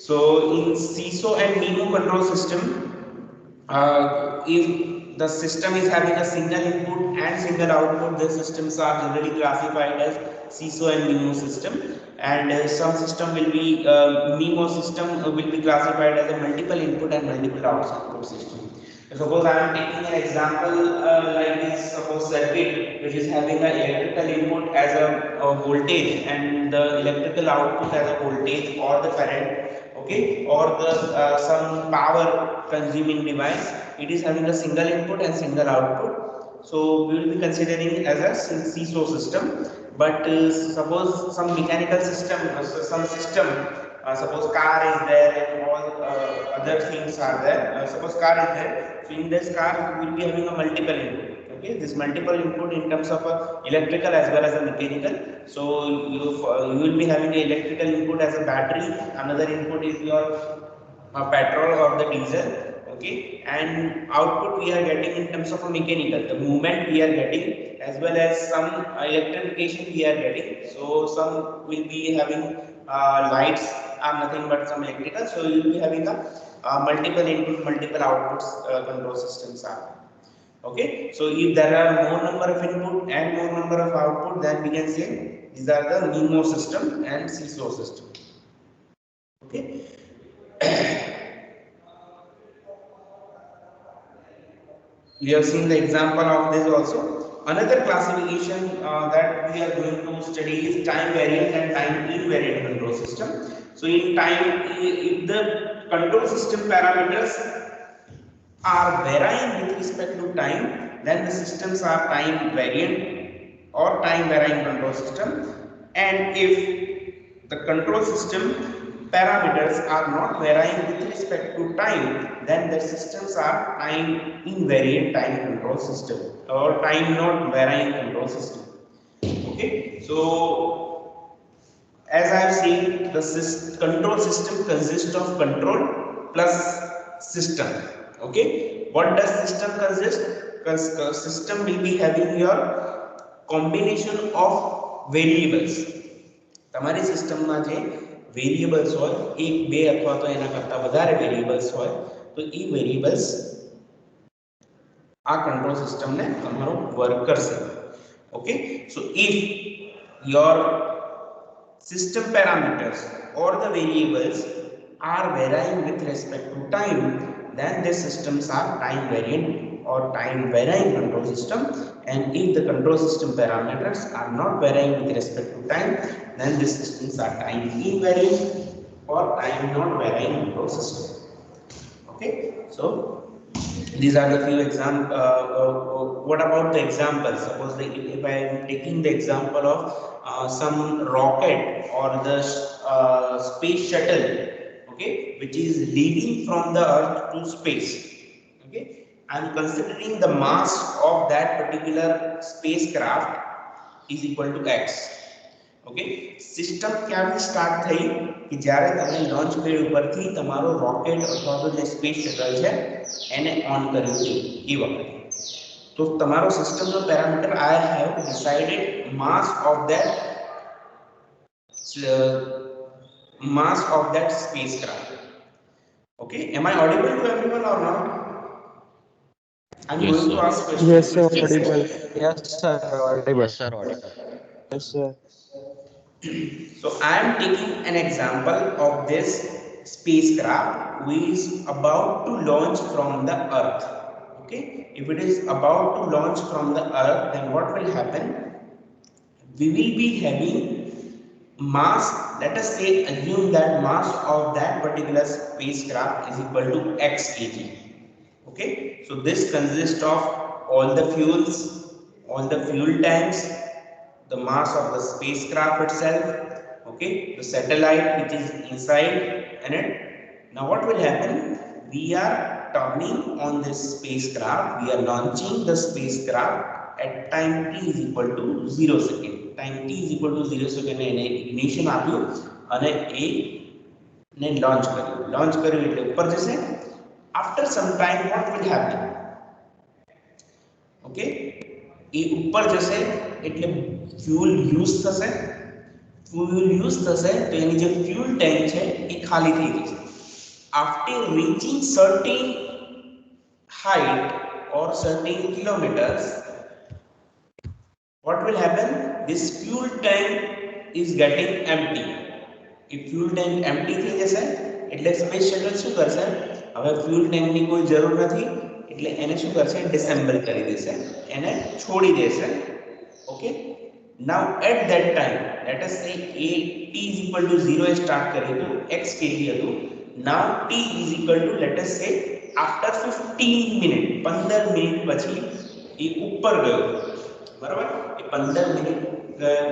So in CISO and NEMO control system, if the system is having a single input and single output, the systems are generally classified as CISO and NEMO system, and some system will be NEMO system will be classified as a multiple input and multiple output system. Suppose I am taking an example like this. Suppose circuit which is having an electrical input as a voltage and the electrical output as a voltage or the current, okay, or the some power consuming device. It is having a single input and single output, so we will be considering as a CISO system. But suppose some mechanical system, some system, suppose car is there and all other things are there. Suppose car is there, so in this car we will be having a multiple input. Okay, this multiple input in terms of electrical as well as a mechanical. So you will be having a electrical input as a battery, another input is your petrol or the diesel. Okay, and output we are getting in terms of a mechanical, the movement we are getting, as well as some electrification we are getting. So some will be having lights are nothing but some electrical, so you will be having a multiple input multiple outputs control systems are. Okay, so if there are more number of input and more number of output, then we can say these are the NEMO system and CISO system. Okay. We have seen the example of this also. Another classification that we are going to study is time variant and time invariant control system. So in time, if the control system parameters are varying with respect to time, then the systems are time variant or time varying control system. And if the control system parameters are not varying with respect to time, then the systems are time invariant time control system or time not varying control system. Okay, so as I have seen, the control system consists of control plus system. Okay, what does system consist? System will be having your combination of variables. તમારી સિસ્ટમમાં જે variables હોય, એક બે અથવા તો એના કરતા વધારે વેરિયેબલ્સ હોય, તો એ વેરિયેબલ્સ આ કંટ્રોલ સિસ્ટમને તમારો વર્ક કરશે. Okay, so if your system parameters or the variables are varying with respect to time, then the systems are time variant or time varying control system. And if the control system parameters are not varying with respect to time, then the systems are time invariant or time not varying control system. Okay, so these are the few examples. What about the examples? Suppose if I am taking the example of some rocket or the space shuttle, okay, which is leaving from the earth to space. Okay, I am considering the mass of that particular spacecraft is equal to x. Okay, system ક્યાંથી start થઈ કે જ્યારે તમે launch pad ઉપરથી તમારો rocket અથવા તો જે સ્પેસ શટલ છે એને ઓન કર્યું છે એ વખતે. તો તમારો સિસ્ટમનો parameter I have decided mass of that spacecraft. Okay, am I audible to everyone or not? I'm Yes, going sir. to ask questions. Yes, sir, audible. Yes, sir, audible. Yes, sir, audible. Yes, sir. So I am taking an example of this spacecraft who is about to launch from the earth. Okay, if it is about to launch from the earth, then what will happen? We will be having mass. Let us say, assume that mass of that particular spacecraft is equal to x kg. Okay, so this consists of all the fuels, all the fuel tanks, the mass of the spacecraft itself, okay, the satellite which is inside in it. Now what will happen? We are turning on this spacecraft, we are launching the spacecraft at time t is equal to 0 second. Time t is equal to 0 second એને ignition આપ્યું અને એ ને launch કર્યું એટલે ઉપર જશે. After some time what will happen? Okay, એ ઉપર જશે એટલે fuel use થશે ફ્યુલ યુઝ થશે તો એની જે ફ્યુલ ટેન્ક છે એ ખાલી થઈ જશે. After reaching certain height or certain kilometers, what will happen? This fuel tank is getting empty. A fuel tank empty થઈ જશે એટલે સ્પેસ શટલ શું કરશે? હવે fuel tank ની કોઈ જરૂર નથી એટલે એને શું કરશે? ડિસેમ્બલ કરી દેશે, એને છોડી દેશે. Okay, now at that time let us say a t is equal to 0 A start કર્યું હતું, x kg હતું. now t is equal to let us say after 15 minute 15 minute પછી એ ઉપર ગયો, બરાબર? એ 15 મિનિટ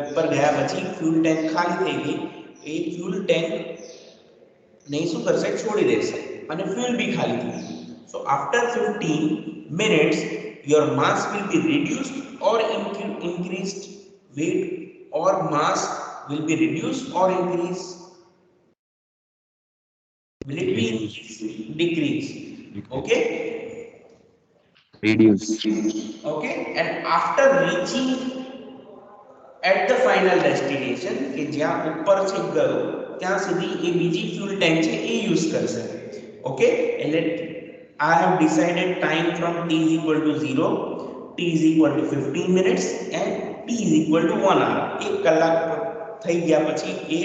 ઉપર ગયા પછી ફ્યુલ ટેન્ક ખાલી થઈ ગઈ. એ ફ્યુલ ટેન્ક ને શું કરશે? છોડી દેશે અને ફ્યુલ બી ખાલી થઈ ગયું. સો after 15 minutes your mass will be reduced or increased, weight or mass will be reduced or increased. Will it be reduce, increased? Decrease. decrease, Okay. reduce, Okay, and after reaching at the final destination કે જ્યાં ઉપર છે ગયો ત્યાં સુધી એ બીજી fuel tank છે એ use કરશે. Okay, એટલે I have decided time from t is equal to 0, t is equal to 15 minutes and t is equal to 1 hour. 1 કલાક થઈ ગયા પછી એ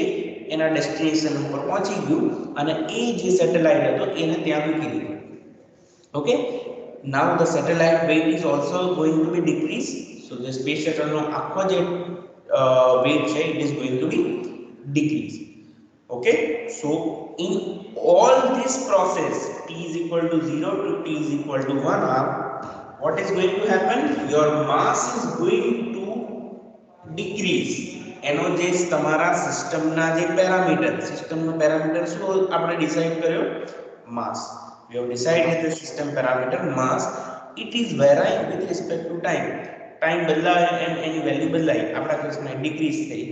એના ડેસ્ટિનેશન ઉપર પહોંચી ગયું અને એ જે સેટેલાઇટ હતો એને ત્યાં મૂકી દીધું. Okay, now the satellite weight is also going to be decreased. So the space shuttle no આખો જે weight છે it is going to be decreased. Okay, so in all this process t is equal to 0 to t is equal to 1 hour, what is going to happen? Your mass is going to decrease. એનો જે તમારા સિસ્ટમના જે parameter, સિસ્ટમનો parameter શું આપણે decide કર્યો? mass. We have decided the system parameter mass. It is varying with respect to time. Time બદલાય એમ એની વેલ્યુ બદલાય. આપણા કેસમાં decrease થઈ.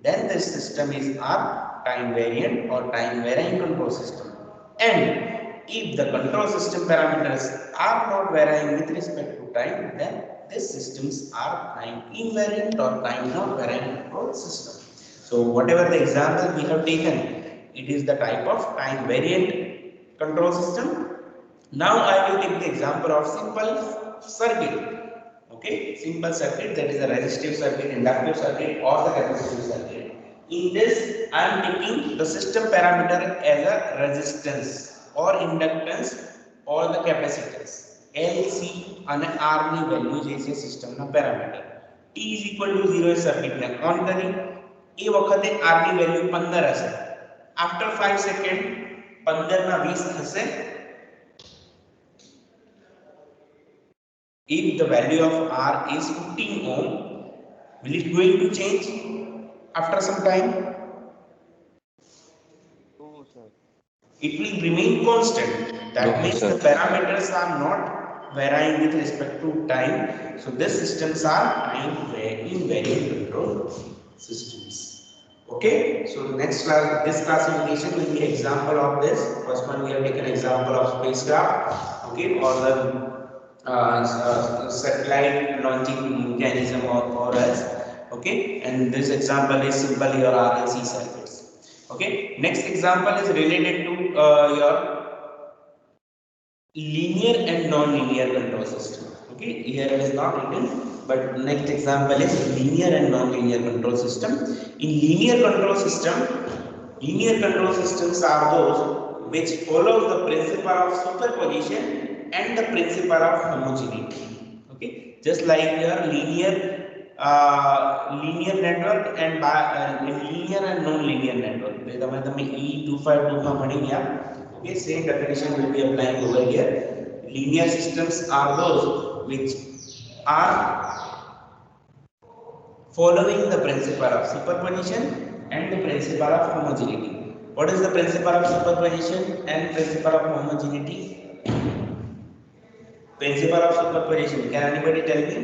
Then this system is our time variant or time varying control system. And if the control system parameters are not varying with respect to time, then these systems are time invariant or time not varying control system. So whatever the example we have taken, it is the type of time variant control system. Now I will take the example of simple circuit. Okay, simple circuit, that is a resistive circuit, inductive circuit or the capacitive circuit. In this I am taking the system parameter as a resistance or inductance or the capacitance. L, C અને R ની value જે છે સિસ્ટમના parameter. T is equal to 0 એ સર્કિટને on કરી, એ વખતે R ની value 15 હશે. After 5 સેકન્ડ 15 ના 20 થશે. If the value of R is 15 ohm, will it going to change after some time? no, sir. It will remain constant. That No, means the sir. parameters are not varying with respect to time. So these systems are time invariant control systems. Okay. So next class, this classification will be example of this. First one we have taken example of spacecraft. Okay, or the satellite launching mechanism or else. Okay, and this example is simple your RLC circuits. Okay, next example is related to your linear and non-linear control system. Okay, here it is not written, but next example is linear and non-linear control system. In linear control systems are those which follow the principle of superposition and the principle of homogeneity. Okay, just like your linear network and linear and non-linear network. તમે E252 માં ભણી ગયા. Okay, same definition will be applying over here. Linear systems are those which are following the principle of superposition and the principle of homogeneity. What is the principle of superposition and principle of homogeneity? Principle of superposition, can anybody tell me?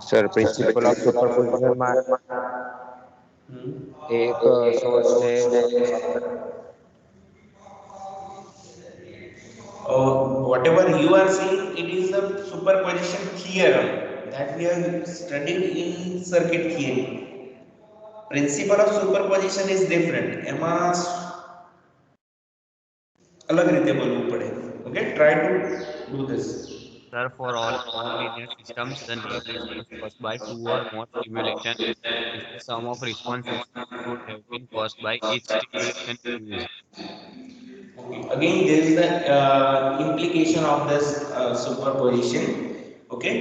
Sir, principle of superposition માં Hmm? एक source है whatever you are saying, it is a superposition theorem that we have studied in circuit theory. Principle of superposition is different. એમાં અલગ રીતે બોલવું પડે. Okay, try to do this. Sir, for all nonlinear systems, the net response caused by two or more stimulation is the sum of responses which would have been caused by each stimulation used. Okay. Again, there is the implication of this superposition. Okay.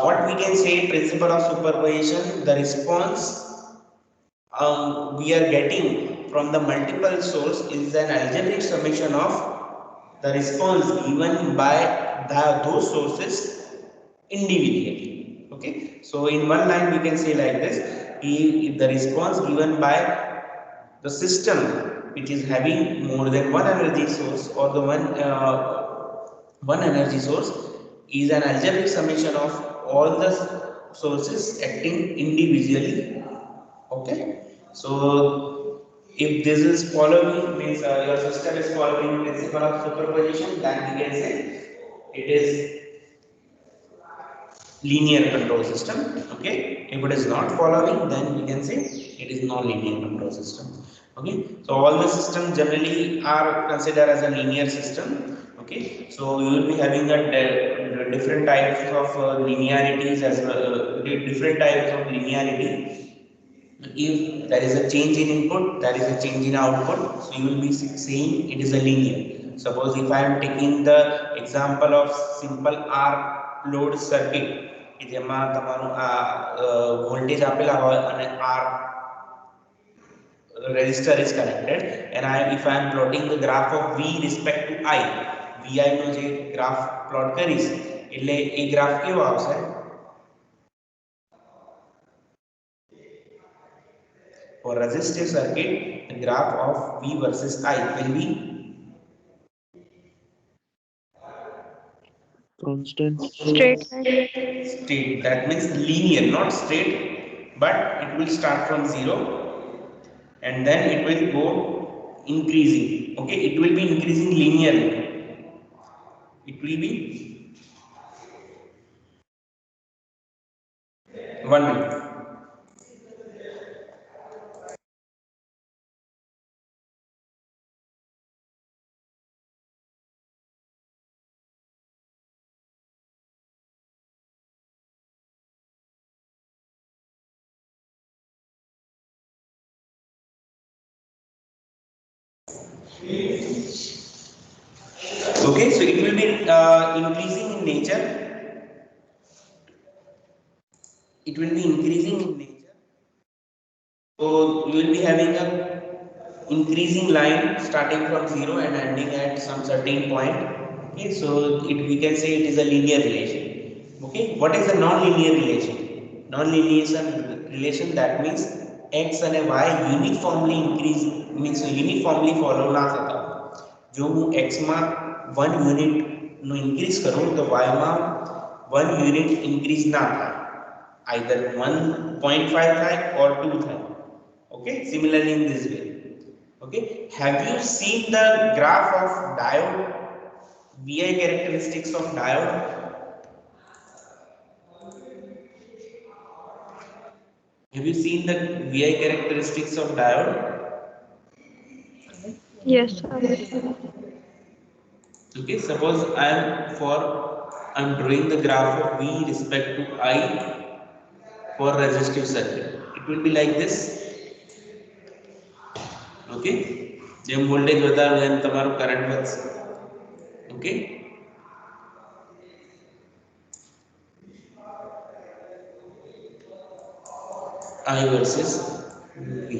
What we can say, principle of superposition, the response we are getting from the multiple source is an algebraic summation of the response given by those sources individually. Okay. So in one line we can say like this: if the response given by the system which is having more than one energy source, or the one energy source, is an algebraic summation of all the sources acting individually. Okay, so if this is following, means your system is following principle of superposition, then we can say it is linear control system. Okay, if it is not following, then we can say it is non-linear control system. Okay, so all the systems generally are considered as a linear system. Okay, so you will be having a different types of linearities as well, different types of linearity. If there is a change in input, there is a change in output, so you will be saying it is a linear. Suppose if I am taking the example of simple R load circuit કે જેમાં તમારું આ voltage આપેલા હોય અને R resistor is connected, and if I am plotting the graph of V respect to I, VI નો જે graph plot કરીશ એટલે એ ગ્રાફ કેવો આવશે? For resistive circuit, the graph of V versus I will be Constant. Straight line. straight. That means linear, not straight, but it will start from 0 and then it will go increasing. Okay, it will be increasing linearly. It will be 1 minute. Okay, so it will be increasing in nature. It will be increasing in nature. So you will be having a increasing line starting from 0 and ending at some certain point. Okay, so we can say it is a linear relation. Okay, what is a non-linear relation? Non-linear relation, that means x and y uniformly increase, means uniformly follow ના થતા. જો હું x માં 1 unit નો increase કરું તો y માં 1 unit increase ના થાય, either 1.5 થાય or 2 થાય. Okay, similarly in this way. Okay, have you seen the graph of diode, VI characteristics of diode? Have you seen the VI characteristics of diode? Yes, sir. Okay, suppose I'm drawing the graph of V respect to I for resistive circuit. It will be like this. Okay, જેમ voltage વધારો એમ તમારો current વધશે. Okay, I versus V.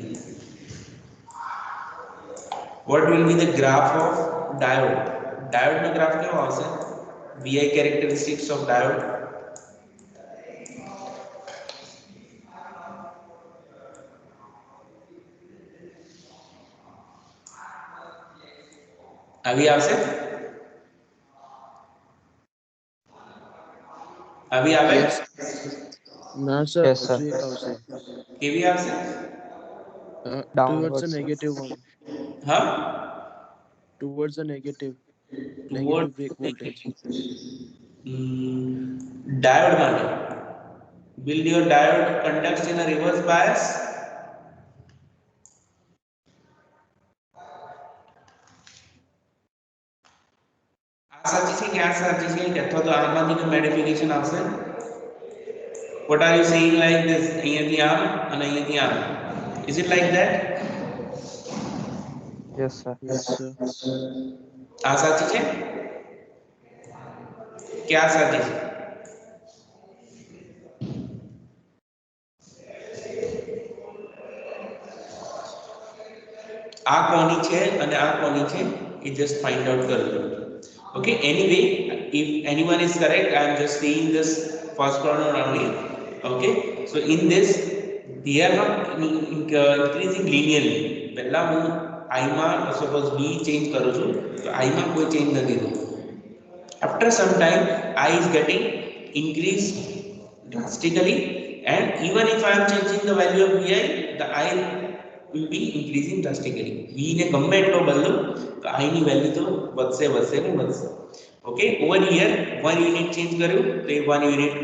What will be the graph of diode? Diode નો graph કેવો આવશે? VI characteristics of diode. આવી આવશે? આવી આવે? Yes. ના સર yes sir હજુ એક આવશે. કેવી આવશે? Towards a downwards, sir. negative one. Huh? Towards a Towards negative break the voltage. diode માટે will your diode conducts in a reverse bias? આ સાચી છે કે આ સાચી છે કે અથવા તો આમાંથી કોઈ મોડિફિકેશન આવશે? what are you saying like this અહીંયાથી આમ અને અહીંયાથી આમ, is it like that? Yes, sir. Yes, sir. આ સાચી છે કે આ સાચી છે? આ કોની છે અને આ કોની છે એ જસ્ટ ફાઇન્ડ આઉટ કરજો. Okay, anyway, if anyone is correct, I am just saying this first problem only. Okay, so in this they are not increasing linearly. પહેલા હું I માં સપોઝ B ચેન્જ કરું છું તો I માં કોઈ change નથી થતું. After some time I is getting increased drastically, and even if I am changing the value of Vi, the I will be increasing drastically. V ને ગમે એટલો બદલું તો I ની વેલ્યુ તો વધશે વધશે ને વધશે. Okay, over here 1 unit change કર્યું તો એ 1 યુનિટ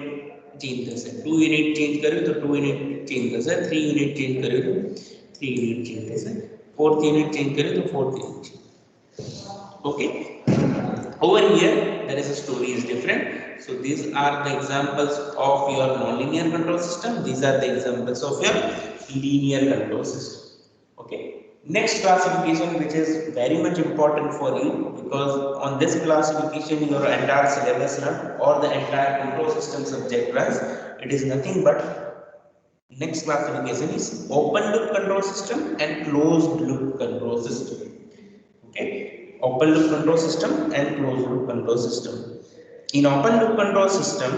ચેન્જ થશે, 2 યુનિટ ચેન્જ કર્યું તો 2 યુનિટ ચેન્જ થશે, 3 યુનિટ ચેન્જ કર્યું તો 3 યુનિટ ચેન્જ થશે, 4th યુનિટ ચેન્જ કર્યું તો 4th unit. Okay, over here there is a story is different. So these are the examples of your non-linear control system, these are the examples of your linear control system. Okay, next classification which is very much important for you, because on this classification your entire syllabus run or the entire control system subject runs. It is nothing but next classification is open loop control system and closed loop control system. Okay, open loop control system and closed loop control system. In open loop control system,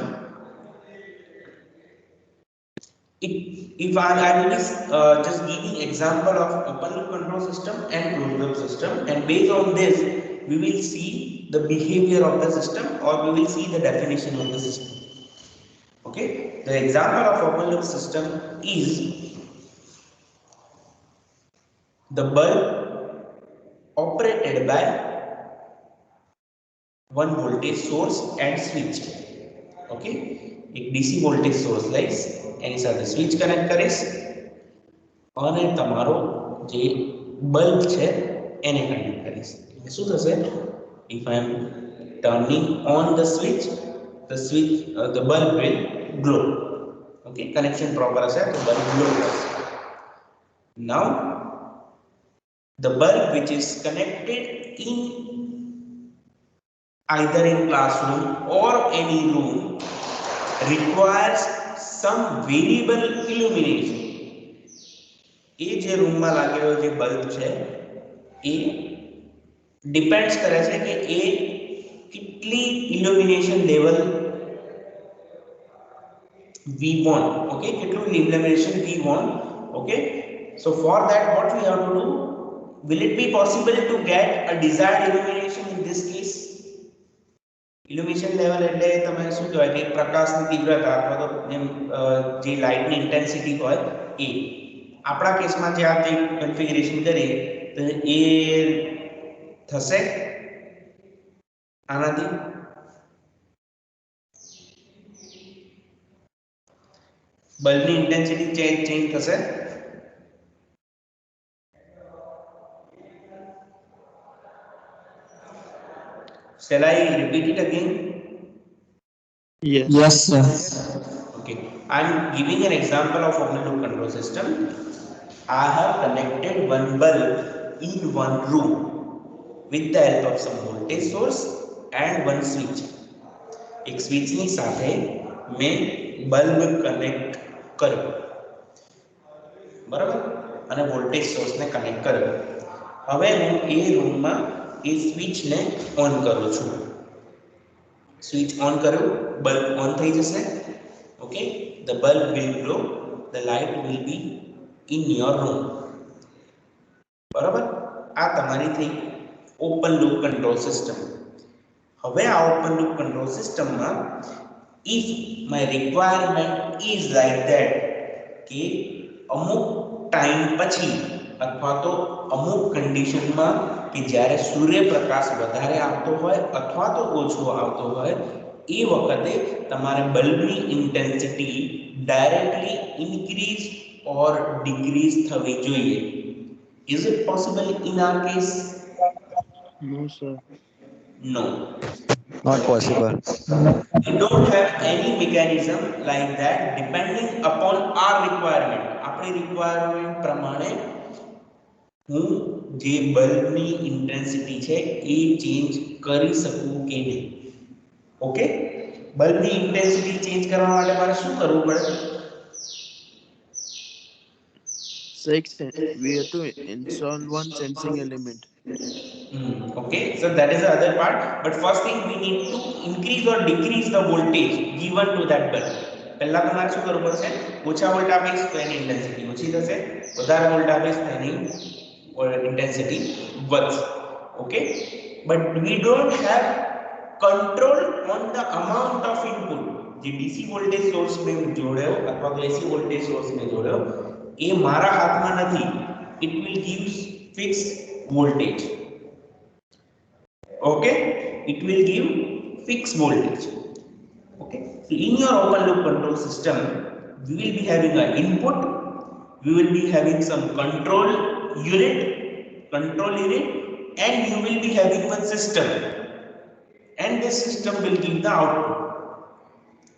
if I will be just giving example of open loop control system and closed loop system, and based on this we will see the behavior of the system or we will see the definition of the system. Okay, the example of open loop system is the bulb operated by one voltage source and switch. Okay, એક DC voltage source લઈશ, એની સાથે switch connect કરીશ અને તમારો જે bulb છે એને connect કરીશ. એટલે શું થશે? If I am turning on the switch, the bulb will glow. Okay, connection proper હશે તો બલ્બ ગ્લો કરશે. નાઉ the bulb which is connected in either in classroom or any room requires some variable illumination. એ જે રૂમમાં લાગેલો જે bulb છે એ depends કરે છે કે એ કેટલી illumination level we want. Okay, કેટલું illumination we want. Okay, so for that what we have to do, will it be possible to get a desired illumination in this case? Illumination level એટલે તમે શું કહેવાય કે પ્રકાશની તીવ્રતા અથવા તો જેમ જે લાઇટની ઇન્ટેન્સિટી હોય એ. આપણા કેસમાં જે આ જે કન્ફિગરેશન કરીએ તો એ થશે આનાથી બલ્બની ઇન્ટેન્સિટી ચેન્જ થશે. Shall I repeat it again? Yes. Yes, sir. Okay, I am giving an example of open loop control system. I have connected one bulb in one room with the help of some voltage source and one switch. એક સ્વિચની સાથે મેં bulb connect કર્યો, બરાબર, અને voltage સોર્સને connect કર્યો. હવે હું એ રૂમમાં એ સ્વિચને ઓન કરું છું. સ્વિચ ઓન કર્યું, બલ્બ ઓન થઈ જશે. Okay, the bulb will glow, the light will be in your room. બરાબર, આ તમારી થઈ ઓપન લૂપ કંટ્રોલ સિસ્ટમ. હવે આ ઓપન લૂપ કંટ્રોલ સિસ્ટમમાં if my requirement is like that કે અમુક ટાઈમ પછી અથવા તો અમુક કન્ડિશનમાં કે જ્યારે સૂર્યપ્રકાશ વધારે આવતો હોય અથવા તો ઓછો આવતો હોય એ વખતે તમારે બલ્બની ઇન્ટેન્સિટી ડાયરેક્ટલી ઇન્ક્રીઝ ઓર ડિક્રીઝ થવી જોઈએ. Is it possible in our case? No, sir. No. Not possible. We don't have any mechanism like that depending upon our requirement. આપણી requirement પ્રમાણે હું જે બલ્બની ઇન્ટેન્સિટી છે એ ચેન્જ કરી શકું કે નહીં. ઓકે, બલ્બની ઇન્ટેન્સિટી ચેન્જ કરવા માટે મારે શું કરવું પડે? We have to install one sensing element. Okay, so that is the other part. But first thing we need to increase or decrease the voltage given to that bulb. પહેલા તમારે શું કરવું પડશે? ઓછા વોલ્ટ આપીશ તો એની ઇન્ટેન્સિટી ઓછી થશે, વધારે વોલ્ટ આપીશ તો એની ઇન્ટેન્સિટી વધશે. Okay, but we don't have control on the amount of input. જે DC વોલ્ટેજ સોર્સ મેં જોડ્યો અથવા તો AC વોલ્ટેજ સોર્સ મેં જોડ્યો એ મારા હાથમાં નથી. It will give fixed voltage. Okay, it will give fixed voltage. Okay, so in your open loop control system we will be having an input, we will be having some unit control unit, and you will be having one system, and this system will give the output.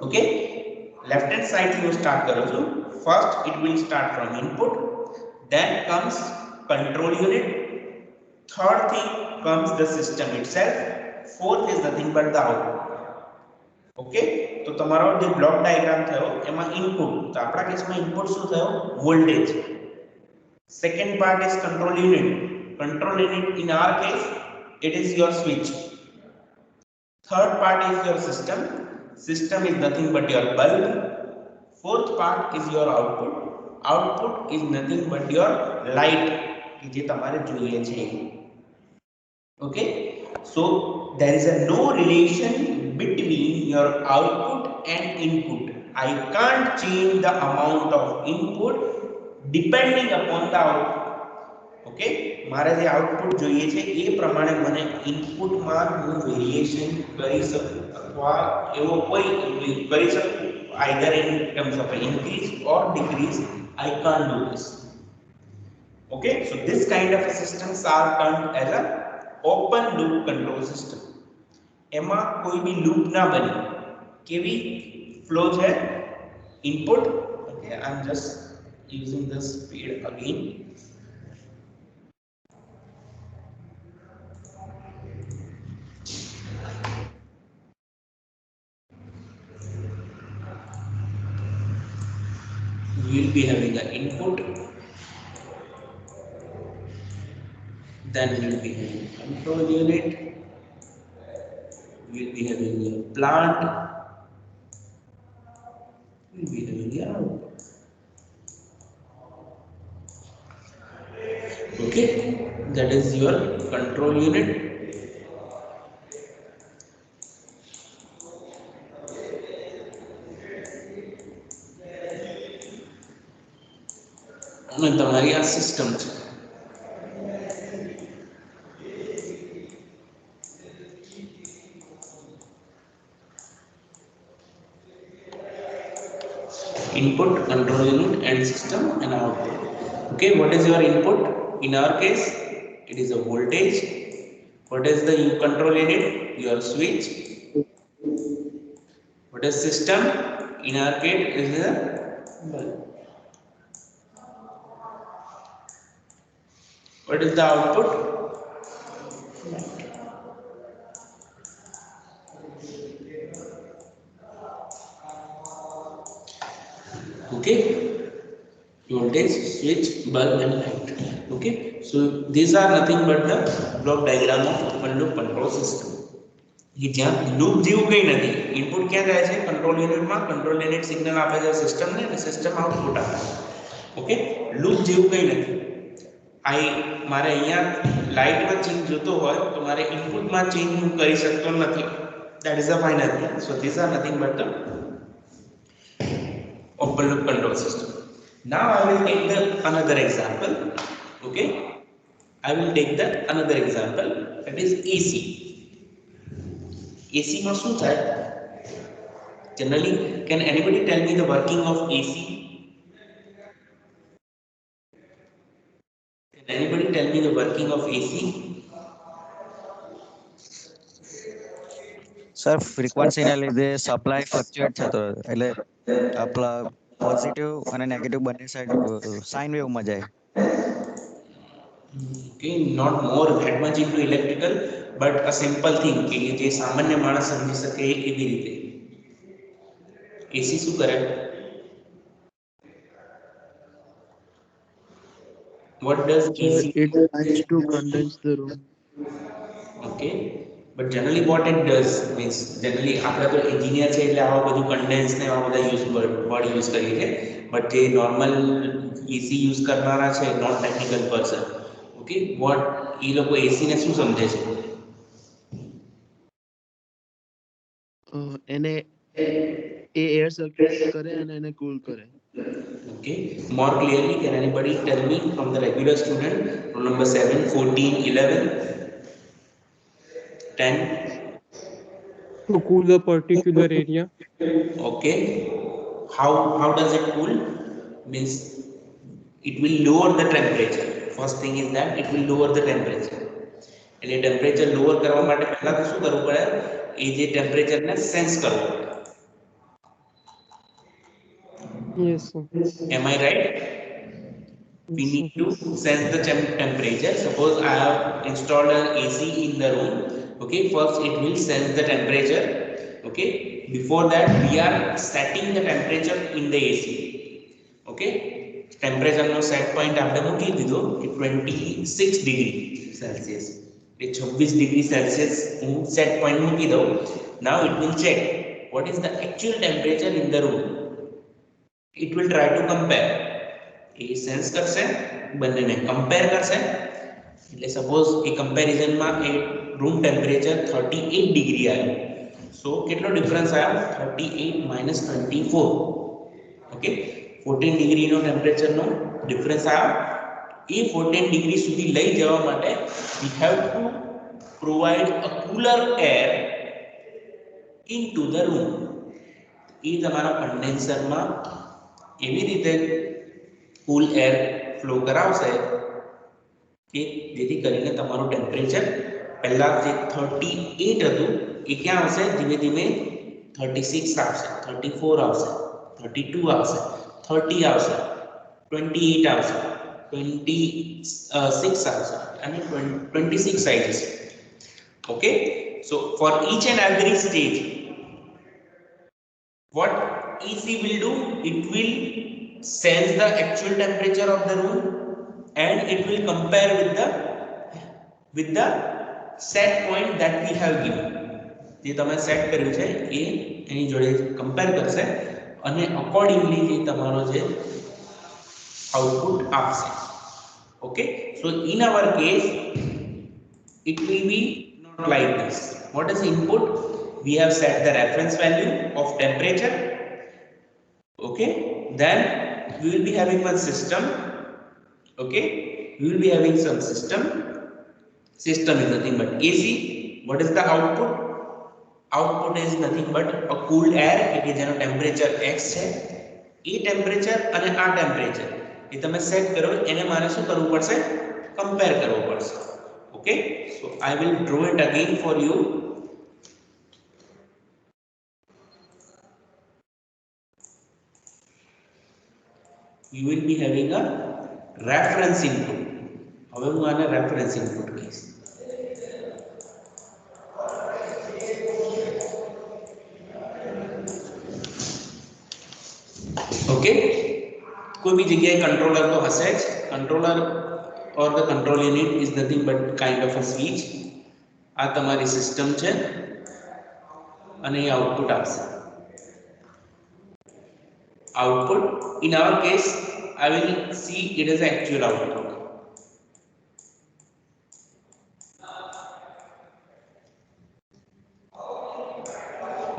Okay, left hand side you start karo છો. First it will start from input, then comes control unit, third thing comes the system itself, fourth is nothing but the output. Okay, તો તમારો જે block diagram થયો એમાં input, તો આપણા કેસમાં input શું થયો? Voltage. Second part is control unit. Control unit in our case it is your switch. Third part is your system. System is nothing but your bulb. Fourth part is your output. Output is nothing but your light કે જે તમારે જોઈએ છે. Okay, so there is a no relation between your output and input. I can't change the amount of input depending upon the output. Okay, મારે જે output જોઈએ છે એ પ્રમાણે મને ઇનપુટમાં હું વેરિએશન કરી શકું અથવા એવો કોઈ કરી શકું either in terms of increase or decrease. I can't do this. Okay, so this kind of systems are termed as a open loop control system. એમાં કોઈ બી લૂપ ના બને. કેવી ફ્લો છે? Input. Okay, I'm just using the speed again. We will be having an input, then we will be having control unit, we will be having a plant, we will be having a output. Okay, that is your control unit. અને તમારી આ system છે. Input, control unit, and system and output. Okay, what is your input? In our case it is a voltage. What is the control unit? Your switch. What is system? In our case it is a bulb. What is the output? Okay, voltage, switch, bulb, and light. Okay, so these are nothing but the block diagram of open loop control system. કે જ્યાં loop જેવું કંઈ નથી. Input ક્યાં જાય છે? Control યુનિટમાં. Control unit signal આપે છે સિસ્ટમને અને સિસ્ટમ આઉટપુટ આપે છે. ઓકે, લૂપ જેવું કંઈ નથી. મારે અહીંયા લાઇટમાં ચેન્જ જોતો હોય તો મારે ઇનપુટમાં ચેન્જ હું કરી શકતો નથી. That is the final thing. So these are nothing but the open loop control system. Now I will take another example. Okay, I will take the another example, that is AC. AC માં શું થાય? Generally, can anybody tell me the working of AC? Can anybody tell me the working of AC? Sir ફ્રીક્વન્સીના લીધે supply fluctuate થતો રહે. એટલે આપણા positive અને નેગેટિવ બંને સાઈડ સાઇન વેવમાં જાય. Okay, not more that much into electrical, but a simple thing કે જે સામાન્ય માણસ સમજી શકે એવી રીતે. AC શું કરે? What does Sir, AC it do? tries to condense the room. Okay, but generally what it does means generally આપણે તો engineer છે એટલે આવા બધું condense ને આવા બધા word use કરીએ છીએ, but જે normal AC use કરનારા છે, not technical person, okay, what એ લોકો AC ને શું સમજે છે? એને એ એર સર્ક્યુલેટ કરે અને એને કૂલ કરે. Okay, more clearly, can anybody tell me from the regular student, roll number 7, 14, 11, 10? To cool a particular area. Okay, how does it cool? Means it will lower the temperature. First thing is that it will lower the temperature. એટલે temperature lower કરવા માટે પહેલા તો શું કરવું પડે? એ જે ટેમ્પરેચરને sense કરવું પડે. Yes, sir. Am I right? We Yes, need sir. to sense the temperature. Suppose I have installed an AC in the room. Okay, first it will sense the temperature. Okay, before that we are setting the temperature in the AC. Okay, temperature નો set point આપણે મૂકી દીધો કે 26 degree Celsius. એટલે 26 degree Celsius હું set point મૂકી દઉં. Now it will check what is the actual temperature in the room. It will try to compare. A sense કરશે, બંનેને કમ્પેર કરશે. એટલે સપોઝ એ કમ્પેરિઝનમાં એ રૂમ ટેમ્પરેચર 38 ડિગ્રી આવ્યું. સો કેટલો ડિફરન્સ આવ્યો? 38 minus 24. ઓકે, 14 ડિગ્રીનો ટેમ્પરેચરનો ડિફરન્સ આવ્યો. એ 14 ડિગ્રી સુધી લઈ જવા માટે we have to provide a cooler air into the room. એ તમારા કન્ડેન્સરમાં એવી રીતે કુલ એર ફ્લો કરાવશે કે જેથી કરીને તમારું ટેમ્પરેચર પહેલા જે 38 હતું એ ક્યાં આવશે? ધીમે ધીમે 36 આવશે, 34 આવશે, 32 આવશે, 30 આવશે, 28 આવશે, 26 આવશે અને 26 આવી જશે. Okay, so for each and every stage what EC will do, it will sense the actual temperature of the room and it will compare with the set point that we have given. જે તમે set કર્યું છે એ એની જોડે compare કરશે અને accordingly જે તમારો જે આઉટપુટ આપશે. Okay, so in our case it will be not like this. What is input? We have set the reference value of temperature. Okay, then we will be having one system. Okay, we will be having some system. System is nothing but AC. What is the output? Output is nothing but a cooled air કે જેનો temperature x છે. એ temperature અને આ temperature એ તમે set કરો, એને મારે શું કરવું પડશે? કમ્પેર કરવું પડશે. Okay, so I will draw it again for you. You will be having a reference input. હવે હું આને reference input કહીશ. ઓકે, કોઈ બી જગ્યાએ કંટ્રોલર તો હશે જ. Controller or the control unit is nothing but kind of a switch. આ તમારી સિસ્ટમ છે અને એ આઉટપુટ આપશે. Output in our case I will see it as actual output.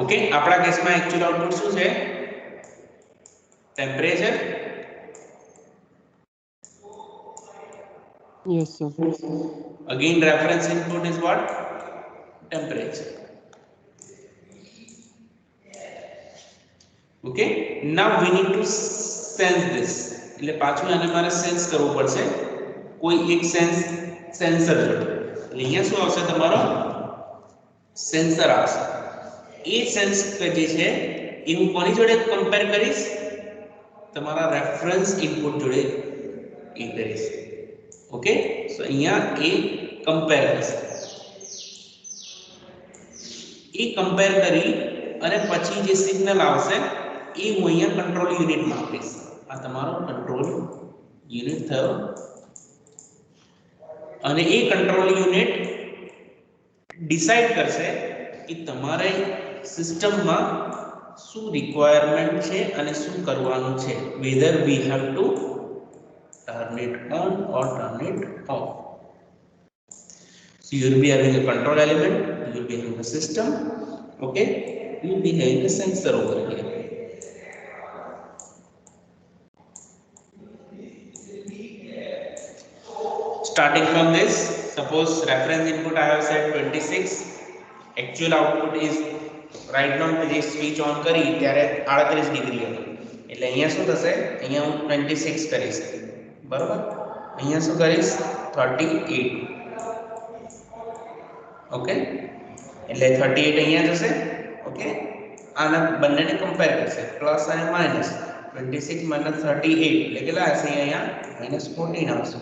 Okay, આપણા કેસમાં actual output શું છે? Temperature Yes, sir. Again, reference input is what? Temperature. Okay. Now we need to sense this. એટલે પાછું આને મારે sense કરવું પડશે કોઈ એક સેન્સર જોડે. એટલે અહીંયા શું આવશે તમારો સેન્સર આવશે. એ સેન્સ જે છે એ હું કોની જોડે કમ્પેર કરીશ? તમારા રેફરન્સ ઇનપુટ જોડે એ કરીશ. ઓકે, સો અહીંયા એ કમ્પેર કરશે. એ કમ્પેર કરી અને પછી જે સિગ્નલ આવશે એ હું અહીંયા કંટ્રોલ યુનિટમાં આપીશ. આ તમારો કંટ્રોલ યુનિટ થયો અને એ કંટ્રોલ યુનિટ ડિસાઈડ કરશે કે તમારે સિસ્ટમમાં શું રિક્વાયરમેન્ટ છે અને શું કરવાનું છે, whether we have to turn it on or turn it off. So you will be having a control element, you will be having a system, okay, you will be having a sensor over here. Starting from this, suppose reference input I have set 26, actual output is right now જે switch on કરી ત્યારે 38 degree હતું. એટલે અહીંયા શું થશે? અહીંયા હું 26 કરીશ, બરોબર? અહીંયા શું કરીશ? 38. ઓકે, એટલે 38 અહીંયા જશે. ઓકે, આના બંનેને કમ્પેર કરશે, પ્લસ અને માઇનસ. 26 minus 38 એટલે કેટલા હશે? અહીંયા -14 આવશે.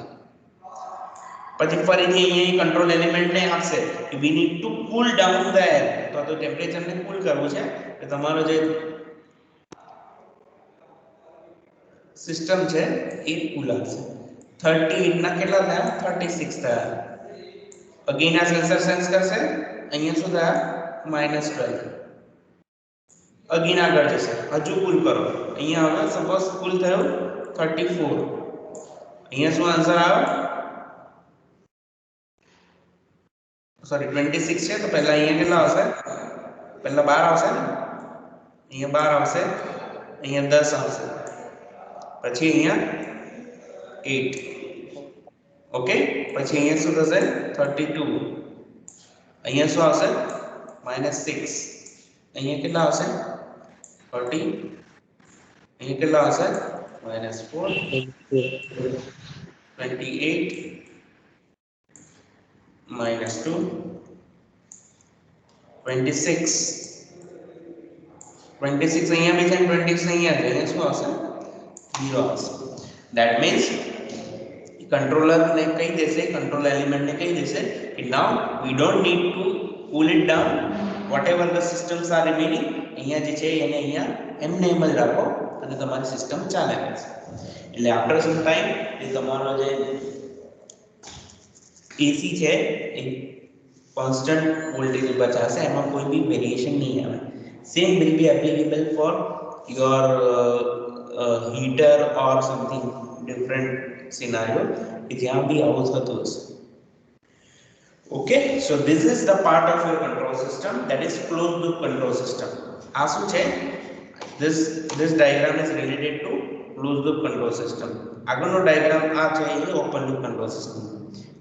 પછી ફરીથી અહીંયા કંટ્રોલ એલિમેન્ટને આપશે કે we need to cool down the air, તો ટેમ્પરેચરને કૂલ કરવું છે. તો તમારો જે સિસ્ટમ છે એ કૂલ આવશે. 38 ના કેટલા થયા? 36 થયા. અગેન આ સેન્સર સેન્સ કરશે, અહીંયા શું થયા? -12. અગેન આગળ જશે, હજુ કૂલ કરો. અહીંયા હવે સપોઝ કૂલ થયું 34. અહીંયા શું આન્સર આવ્યો? સોરી 26 છે તો પહેલા અહીંયા કેટલા આવશે? પહેલા 12 આવશે ને, અહીંયા 12 આવશે, અહીંયા 10 આવશે, પછી અહીંયા 8. ઓકે, પછી અહીંયા શું થશે? 32. અહીંયા શું આવશે? -6. અહીંયા કેટલા આવશે? 30. અહીંયા કેટલા આવશે? -4. 28 -2, 26. 26 અહીંયા બી છે, 26 અહીંયા છે, અહીંયા શું આવશે? 0 આવશે. That means controller ને કહી દેશે, control element ને કહી દેશે કે now we don't need to cool it down, whatever the systems are remaining અહીંયા જે છે એને અહીંયા એમને એમ જ રાખો અને તમારી સિસ્ટમ ચાલે કરશે. એટલે after some time એ તમારો જે AC છે એ constant voltage ઉપર ચાલશે, એમાં કોઈ બી વેરિએશન નહીં આવે. Same will be applicable for your heater or something different scenario કે જ્યાં બી આવું થતું હશે. Okay, so this is the part of your control system, that is closed loop control system. આ શું છે? This diagram is related to closed loop control system. આગળનો diagram આ છે એ open loop control system.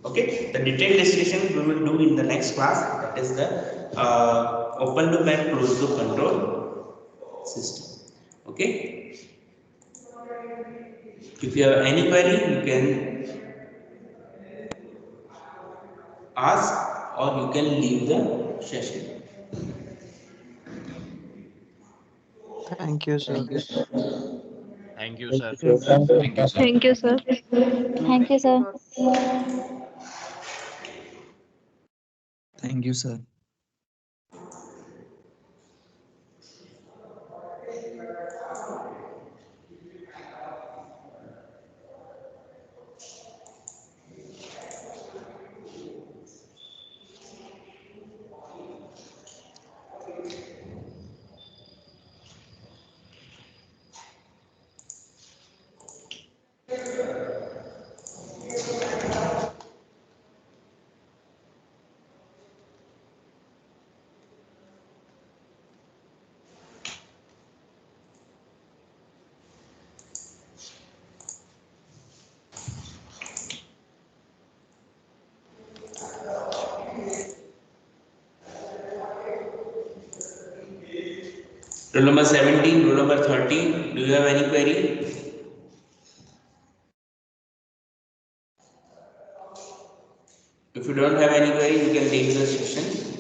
Okay, the detailed discussion we will do in the next class, that is the open loop and closed loop control system. Okay, if you have any query you can ask or you can leave the session. Thank you, sir. Thank you, sir. Thank you, sir. Thank you, sir. Thank you, sir. Roll number 17, roll number 30. Do you have any query? If you don't have any query, you can take the session.